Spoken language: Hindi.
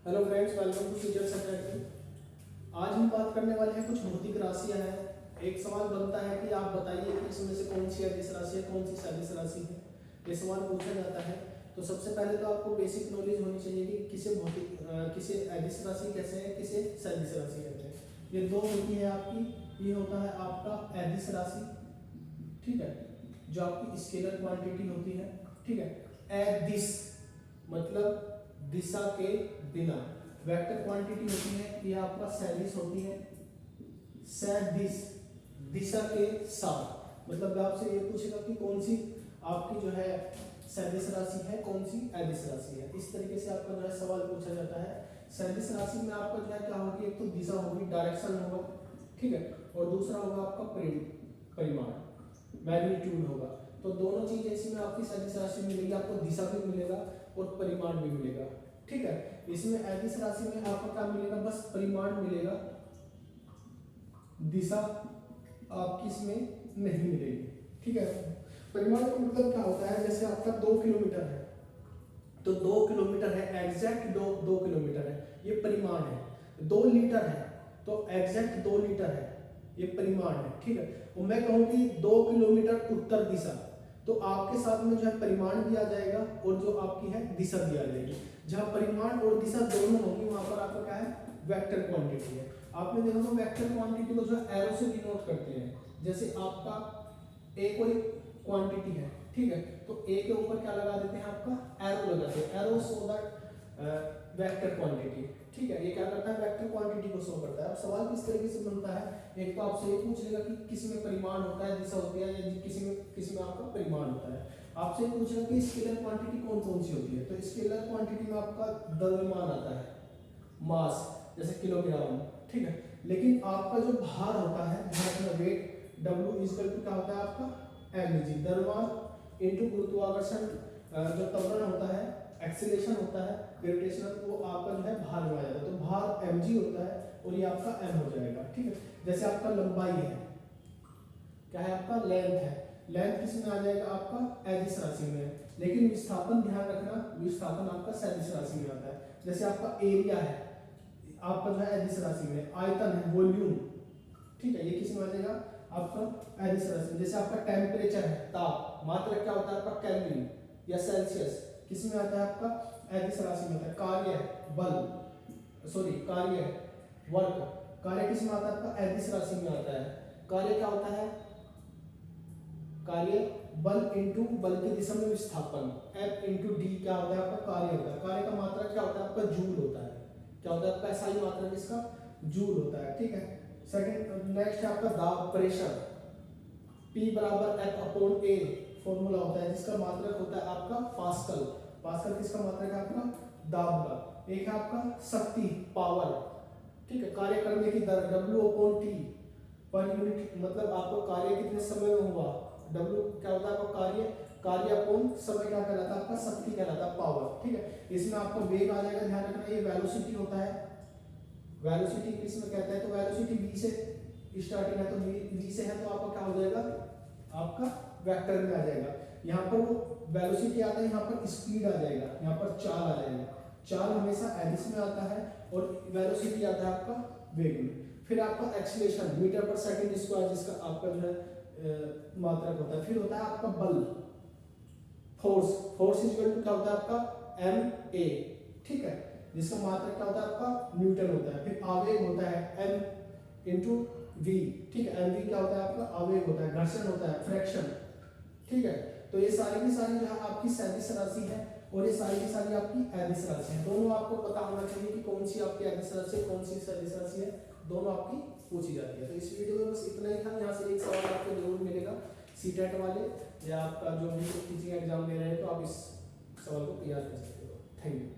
Hello friends, welcome to future secretary. आज हम बात करने वाले हैं कुछ भौतिक राशियां हैं। एक सवाल बनता है कि आप बताइए कि इसमें से कौन सी अदिश राशि है, कौन सी सदिश राशि है। ये सवाल पूछा जाता है। तो सबसे पहले तो आपको बेसिक नॉलेज होनी चाहिए कि किसे अदिश राशि कैसे है, किसे सदिश राशि कहते हैं। ये दो होती है आपकी। ये होता है आपका अदिश राशि, ठीक है, जो आपकी स्केलर क्वांटिटी होती है, ठीक है। अदिश मतलब दिशा के बिना। वेक्टर क्वांटिटी होती है, ये आपका सदिश होती है। सदिश दिशा के साथ, मतलब आपसे ये पूछेगा कि कौन सी आपकी जो है सदिश राशि है, कौन सी अदिश राशि है। इस तरीके से आपका जो है सवाल पूछा जाता है। सदिश राशि में आपका जो है क्या होगी, एक तो दिशा होगी, डायरेक्शन होगा, ठीक है, और दूसरा होगा आपका परिमाण, मैग्नीट्यूड होगा। तो दोनों चीज इसमें आपकी सदिश राशि मिलेगी, आपको दिशा भी मिलेगा और परिमाण भी मिलेगा, ठीक है। इसमें अदिश राशि में आपको क्या मिलेगा, बस परिमाण मिलेगा, दिशा आपकी इसमें नहीं मिलेगी, ठीक है। परिमाण का मतलब क्या होता है, जैसे आपका 2 किलोमीटर है तो 2 किलोमीटर है, एग्जैक्ट 2 किलोमीटर है, ये परिमाण है। 2 लीटर है तो एग्जैक्ट 2 लीटर है, ये परिमाण है, ठीक है। और मैं कहूँ कि 2 किलोमीटर उत्तर दिशा, तो आपके साथ में जो है परिमाण भी आ जाएगा और जो आपकी है दिशा भी आ जाएगी। जहाँ परिमाण और दिशा दोनों होगी वहां पर आपका क्या है, वेक्टर क्वांटिटी है। आपने देखा तो वेक्टर क्वांटिटी को जो है एरो से डिनोट करते हैं। जैसे आपका ए कोई क्वांटिटी है, ठीक है, तो ए के ऊपर क्या लगा देते हैं, आपका एरो लगाते हैं। Arrow so that vector quantity, ठीक है। ये क्या करता है, वेक्टर क्वांटिटी को शो करता है। अब सवाल किस तरीके से बनता है, एक तो आपसे ये पूछ लेगा कि किस में परिमाण होता है, दिशा होती है, या किसी में आपका परिमाण होता है। आपसे पूछेगा कि स्केलर क्वांटिटी कौन कौन सी होती है, तो स्केलर क्वांटिटी में आपका द्रव्यमान आता है, मास, जैसे किलोग्राम, ठीक है। लेकिन आपका जो भार होता है, भार का वेट, W इक्वल टू क्या होता है आपका mg, द्रव्यमान इनटू गुरुत्वाकर्षण, जो त्वरण होता है, एक्सीलरेशन होता है, ग्रेविटेशनल, वो आपका जो है भार में आ जाता है। तो भार mg होता है और ये आपका m हो जाएगा, ठीक है। जैसे आपका लंबाई है, क्या है आपका लेंथ है, लेंथ किस में आ जाएगा, आपका अदिश राशि में। लेकिन विस्थापन ध्यान रखना, विस्थापन आपका सदिश राशि में आता है। जैसे आपका एरिया है, आपका जो है अदिश राशि में। आयतन है, वॉल्यूम, ठीक है, ये किस में आ जाएगा, आपका अदिश राशि। जैसे आपका टेम्परेचर है, ताप, मात्रक क्या होता है आपका केल्विन या सेल्सियस, किस में आता है आपका अदिश राशि में आता है। कार्य है, कार्य है, वर्क, कार्य किस में आता है आपका अदिश राशि में आता है। कार्य क्या होता है, कार्य बल इनटू बल की दिशा में विस्थापन, F इनटू डी क्या होता है आपका कार्य होता है। कार्य का मात्रा क्या होता है आपका जूल होता है। क्या होता है आपका SI मात्रा किसका, जूल होता है, ठीक है। सेकंड नेक्स्ट है आपका दाब, प्रेशर, P बराबर F अपॉन A फॉर्मूला होता है, जिसका मात्रक होता है आपका पास्कल। पास्कल किसका मात्रक है आपका, दाब का। एक है आपका शक्ति, पावर, ठीक है। कार्य करने की दर W upon T per unit, मतलब आपको कार्य कितने समय में हुआ, W क्या होता है आपका कार्य, कार्य अपॉन समय क्या कहलाता है आपका, शक्ति कहलाता है, पावर, ठीक है। इसमें आपको वेग आ जाएगा, ध्यान रखना। ये वेलोसिटी होता है, वेलोसिटी किसमें कहते हैं, तो वेलोसिटी v से स्टार्टिंग है, तो v से है, तो आपका क्या हो जाएगा, आपका वेक्टर में आ जाएगा। यहाँ पर वो वेलोसिटी आता है, यहाँ पर स्पीड आ जाएगा, यहाँ पर चाल आ जाएगा। चाल हमेशा एडिस में आता है और वेलोसिटी आता है आपका वेग में। फिर आपका एक्सीलरेशन, मीटर पर सेकंड स्क्वायर, जिसका आपका जो है मात्रक होता है। फिर होता है आपका बल, फोर्स, फोर्स इक्वल टू क्या होता है आपका ma, ठीक है, जिसका मात्रक क्या होता है आपका न्यूटन होता है। फिर आवेग होता है m इंटू v, ठीक है। mv क्या होता है आपका आवेग होता है, घर्षण होता है, फ्रैक्शन, ठीक है। तो ये सारी की सारी जो है आपकी सदिश राशि है और ये सारी की सारी आपकी अदिश राशि है। दोनों आपको पता होना चाहिए कि कौन सी आपकी अदिश राशि है, कौन सी सदिश राशि है, दोनों आपकी पूछी जाती है। तो इस वीडियो में बस इतना ही था। यहाँ से एक सवाल आपको जरूर मिलेगा, सीटेट वाले या आपका जो भी टीचिंग एग्जाम दे रहे हैं, तो आप इस सवाल को तैयार कर सकते हो। Thank you.